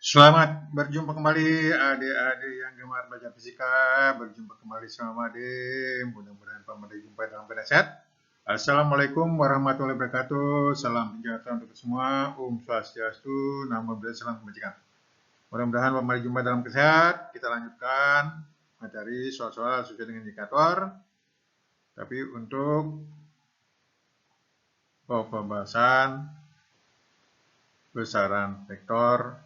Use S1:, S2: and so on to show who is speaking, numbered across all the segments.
S1: Selamat berjumpa kembali adik-adik yang gemar belajar fisika. Berjumpa kembali sama adik. Mudah-mudahan Pak Made jumpa dalam keadaan sehat. Assalamualaikum warahmatullahi wabarakatuh. Salam sejahtera untuk semua. Swastiastu, Namo Buddhaya, salam kebajikan. Mudah-mudahan Pak Made jumpa dalam keadaan sehat. Kita lanjutkan materi soal-soal sesuai dengan indikator. Tapi untuk pembahasan besaran vektor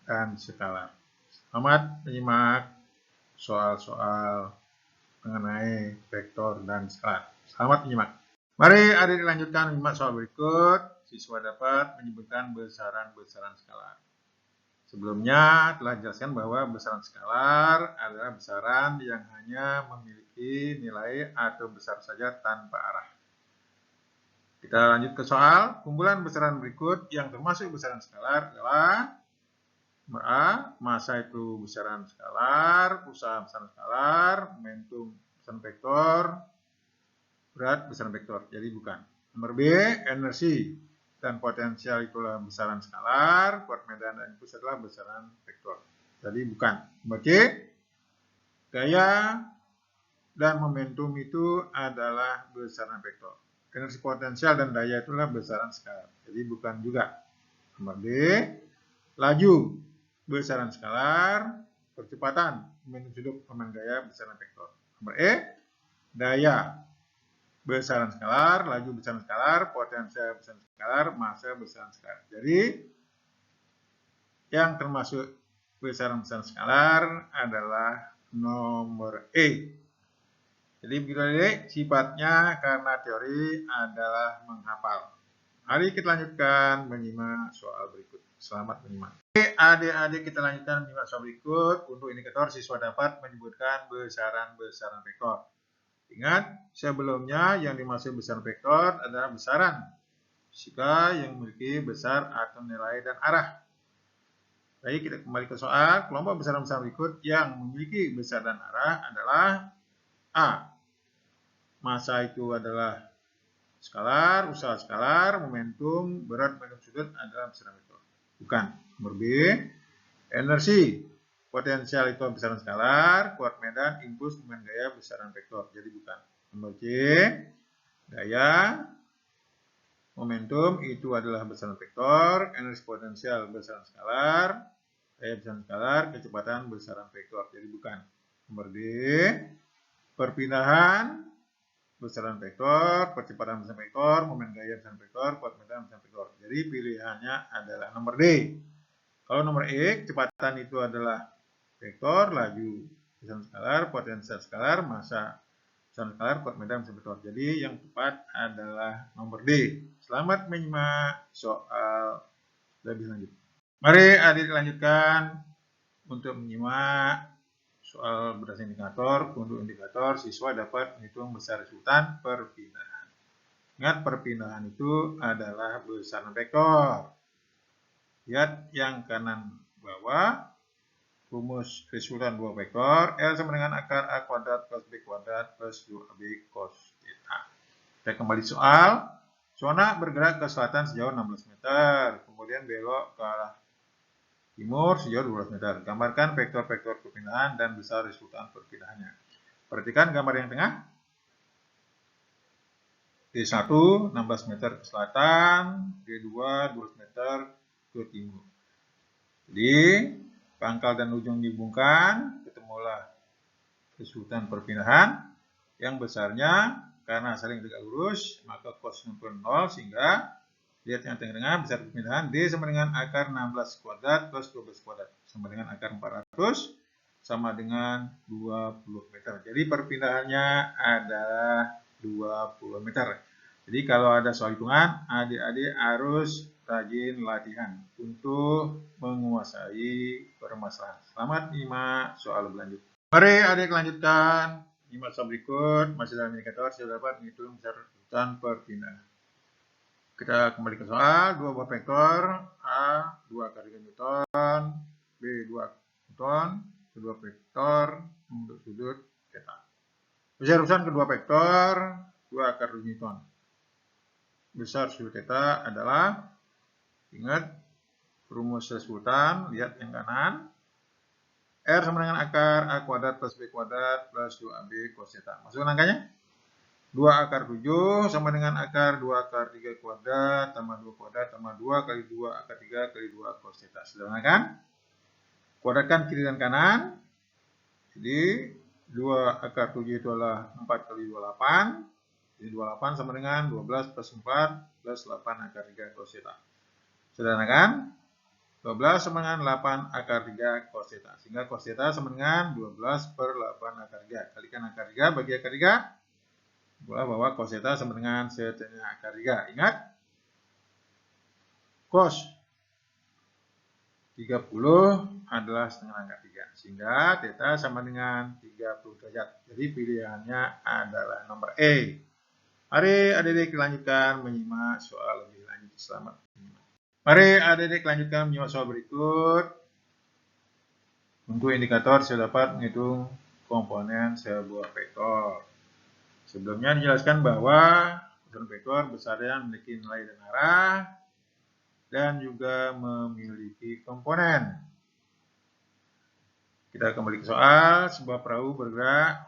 S1: dan skalar. Selamat menyimak soal-soal mengenai vektor dan skalar. Selamat menyimak. Mari adik dilanjutkan menyimak soal berikut. Siswa dapat menyebutkan besaran-besaran skalar. Sebelumnya telah dijelaskan bahwa besaran skalar adalah besaran yang hanya memiliki nilai atau besar saja tanpa arah. Kita lanjut ke soal. Kumpulan besaran berikut yang termasuk besaran skalar adalah A. Masa itu besaran skalar, usaha besaran skalar, momentum besaran vektor, berat besaran vektor. Jadi bukan. Nomor B. Energi dan potensial itulah besaran skalar, kuat medan dan impuls adalah besaran vektor. Jadi bukan. Nomor C. Gaya dan momentum itu adalah besaran vektor. Energi potensial dan daya itulah besaran skalar. Jadi bukan juga. Nomor D. Laju besaran skalar, percepatan, momentum sudut, momen gaya, besaran vektor. Nomor E, daya besaran skalar, laju besaran skalar, potensial besaran skalar, massa besaran skalar. Jadi, yang termasuk besaran-besaran skalar adalah nomor E. Jadi begitu adik, sifatnya karena teori adalah menghafal. Mari kita lanjutkan menyimak soal berikut. Selamat menyimak. Adik-adik kita lanjutkan menyimak soal berikut. Untuk indikator siswa dapat menyebutkan besaran-besaran vektor. Ingat, sebelumnya yang dimaksud besaran vektor adalah besaran fisika yang memiliki besar atau nilai dan arah. Baik, kita kembali ke soal. Kelompok besaran-besaran berikut yang memiliki besar dan arah adalah A. Massa itu adalah skalar, usaha skalar, momentum, berat, momentum sudut adalah besaran vektor. Bukan. Nomor B, energi, potensial itu besaran skalar, kuat medan, impuls, momen gaya, besaran vektor. Jadi bukan. Nomor C, gaya, momentum itu adalah besaran vektor, energi potensial besaran skalar, gaya besaran skalar, kecepatan besaran vektor. Jadi bukan. Nomor D, perpindahan besaran vektor, percepatan besaran vektor, momen gaya besaran vektor, kuat medan besaran vektor. Jadi pilihannya adalah nomor D. Kalau nomor E, kecepatan itu adalah vektor, laju besaran skalar, potensial skalar, massa besaran skalar, kuat medan besaran vektor. Jadi yang tepat adalah nomor D. Selamat menyimak soal lebih lanjut. Mari adik lanjutkan untuk menyimak soal berdasarkan indikator. Untuk indikator, siswa dapat menghitung besar resultan perpindahan. Ingat, perpindahan itu adalah besaran vektor. Lihat yang kanan bawah, rumus resultan dua vektor, L sama dengan akar A kuadrat plus B kuadrat plus 2AB cos theta. Kita kembali soal. Zona bergerak ke selatan sejauh 16 meter, kemudian belok ke arah timur sejauh 12 meter. Gambarkan vektor-vektor perpindahan dan besar resultan perpindahannya. Perhatikan gambar yang tengah. D1 16 meter ke selatan, D2 12 meter ke timur. Jadi pangkal dan ujung dihubungkan, ketemulah resultan perpindahan yang besarnya karena saling tegak lurus, maka cosnya pun 0 sehingga lihat yang tengah-tengah besar perpindahan D sama dengan akar 16 kuadrat plus 12 kuadrat sama dengan akar 400 sama dengan 20 meter. Jadi perpindahannya adalah 20 meter. Jadi kalau ada soal hitungan, adik-adik harus rajin latihan untuk menguasai permasalahan. Selamat menyimak soal berlanjut. Mari adik lanjutkan. Nyimak soal berikut. Masih dalam indikator, sudah dapat menghitung besar resultan perpindahan. Kita kembali ke soal. Dua buah vektor. A, 2 akar 3 Newton. B, 2 Newton. Kedua vektor untuk sudut theta. Besar resultan kedua vektor 2 akar 2 Newton. Besar sudut theta adalah, ingat, rumus resultan, lihat yang kanan. R sama dengan akar A kuadrat plus B kuadrat plus 2AB cos theta. Masukkan angkanya. 2 akar 7 sama dengan akar 2 akar 3 kuadrat tambah 2 kuadrat tambah 2 kali 2 akar 3 kali 2 cos theta. Sederhana kan? Kuadratkan kiri dan kanan. Jadi 2 akar 7 itu adalah 4 kali 28. Jadi 28 sama dengan 12 plus 4 plus 8 akar 3 cos theta. Sederhana kan? 12 sama dengan 8 akar 3 cos theta. Sehingga cos theta sama dengan 12 per 8 akar 3. Kalikan akar 3 bagi akar 3. Boleh bahwa cos theta sama dengan setengah akar 3. Ingat? Cos 30 adalah setengah akar 3. Sehingga theta sama dengan 30 derajat. Jadi pilihannya adalah nomor E. Mari adik-adik lanjutkan menyimak soal lebih lanjut. Selamat menyimak. Mari adik-adik lanjutkan menyimak soal berikut. Untuk indikator saya dapat menghitung komponen sebuah vektor. Sebelumnya dijelaskan bahwa vektor besarnya memiliki nilai dan arah dan juga memiliki komponen. Kita kembali ke soal. Sebuah perahu bergerak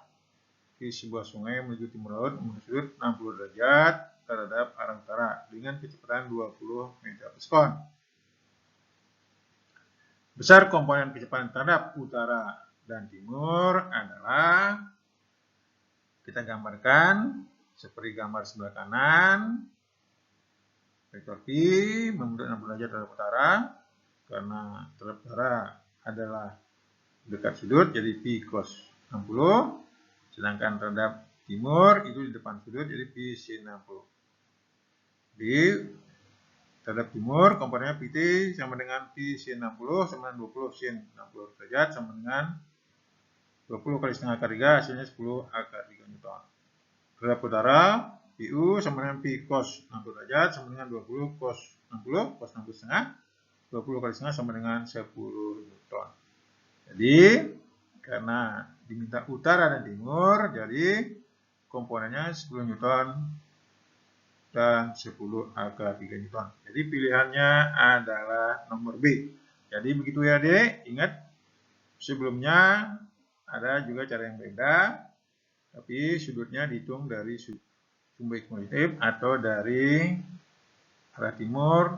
S1: di sebuah sungai menuju timur laut menuju 60 derajat terhadap arah utara dengan kecepatan 20 meter per sekon. Besar komponen kecepatan terhadap utara dan timur adalah, kita gambarkan seperti gambar sebelah kanan. Vektor P membentuk 60 derajat terhadap utara karena terhadap utara adalah dekat sudut, jadi P cos 60. Sedangkan terhadap timur itu di depan sudut, jadi P sin 60. Di terhadap timur komponennya PT sama dengan P sin 60 sama dengan 20 sin 60 derajat sama dengan 20 kali setengah akar 3, hasilnya 10 akar 3 Newton. Terhadap utara PU sama dengan P cos 60 derajat sama dengan 20 cos 60, cos 60 setengah, 20 kali setengah sama dengan 10 Newton. Jadi, karena diminta utara dan timur, jadi komponennya 10 Newton dan 10 akar 3 Newton. Jadi pilihannya adalah nomor B. Jadi begitu ya adik, ingat sebelumnya ada juga cara yang beda, tapi sudutnya dihitung dari sumbu X positif atau dari arah timur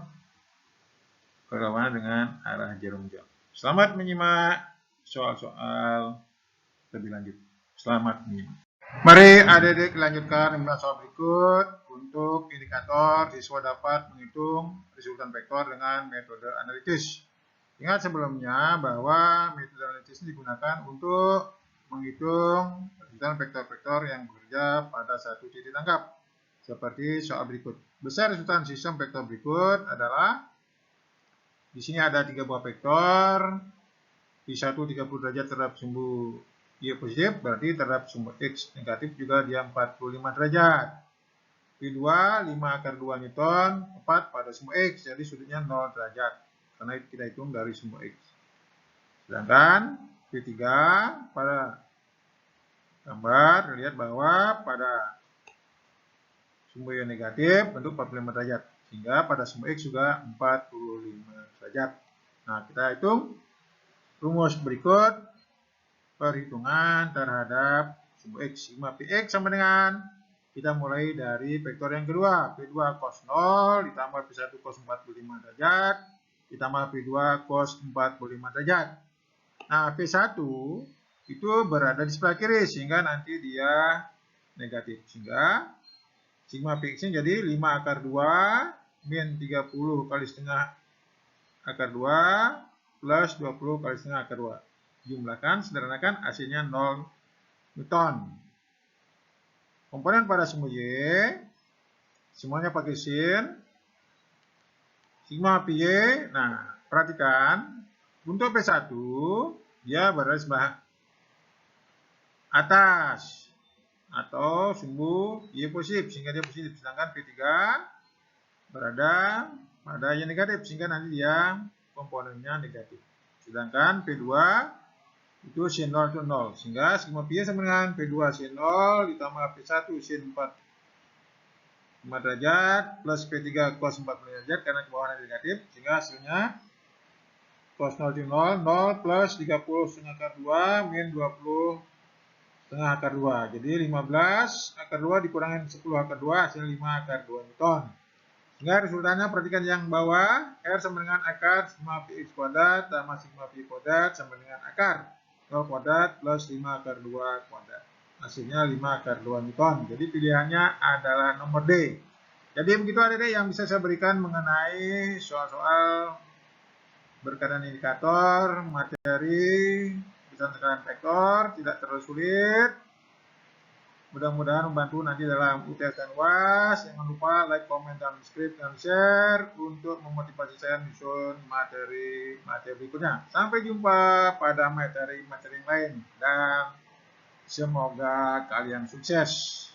S1: berlawanan dengan arah jarum jam. Selamat menyimak soal-soal lebih lanjut. Selamat menyimak. Mari adik-adik lanjutkan menyimak soal berikut. Untuk indikator, siswa dapat menghitung resultan vektor dengan metode analitis. Ingat sebelumnya bahwa metode analitis ini digunakan untuk menghitung resultan vektor-vektor yang bekerja pada satu titik tangkap. Seperti soal berikut. Besar resultan sistem vektor berikut adalah, di sini ada 3 buah vektor. P1 30 derajat terhadap sumbu Y positif, berarti terhadap sumbu X negatif juga dia 45 derajat. P2 5 akar 2 Newton, 4 pada sumbu X, jadi sudutnya 0 derajat. Karena kita hitung dari sumbu X. Sedangkan P3 pada gambar, lihat bahwa pada sumbu Y negatif bentuk 45 derajat. Sehingga pada sumbu X juga 45 derajat. Nah, kita hitung rumus berikut perhitungan terhadap sumbu X. Sigma Px sama dengan, kita mulai dari vektor yang kedua. P2 cos 0 ditambah P1 cos 45 derajat ditambah P2 cos 45 derajat. Nah, P1 itu berada di sebelah kiri sehingga nanti dia negatif. Sehingga sigma Px jadi 5 akar 2 min 30 kali setengah akar 2 plus 20 kali setengah akar 2. Jumlahkan, sederhanakan, hasilnya 0 Newton. Komponen pada sumbu Y, semuanya pakai sin. Sigma Py, nah perhatikan, untuk P1, dia berada di sebelah atas atau sumbu Y positif, sehingga dia positif. Sedangkan P3 berada pada Y negatif, sehingga nanti dia komponennya negatif. Sedangkan P2 itu sin 0 itu 0. Sehingga sigma Pi sama dengan P2 sin 0 ditambah P1 sin 45 derajat plus P3 cos 45 derajat karena ke bawahnya negatif. Sehingga hasilnya cos 0 di 0, 0 plus 30 setengah akar 2 min 20 setengah akar 2. Jadi 15 akar 2 dikurangin 10 akar 2 hasil 5 akar 2 Newton. Sehingga resultannya perhatikan yang bawah, R sama dengan akar sigma Px kuadrat tambah sigma Pi kuadrat sama dengan akar 0 kuadrat plus 5 akar 2 kuadrat. Hasilnya 5 akar 2 Newton. Jadi pilihannya adalah nomor D. Jadi begitu adik-adik yang bisa saya berikan mengenai soal-soal berkaitan indikator, materi, bisa tekanan vektor, tidak terlalu sulit. Mudah-mudahan membantu nanti dalam UTS dan UAS. Jangan lupa like, comment, dan subscribe, dan share untuk memotivasi saya menyusun materi-materi berikutnya. Sampai jumpa pada materi-materi yang lain dan semoga kalian sukses.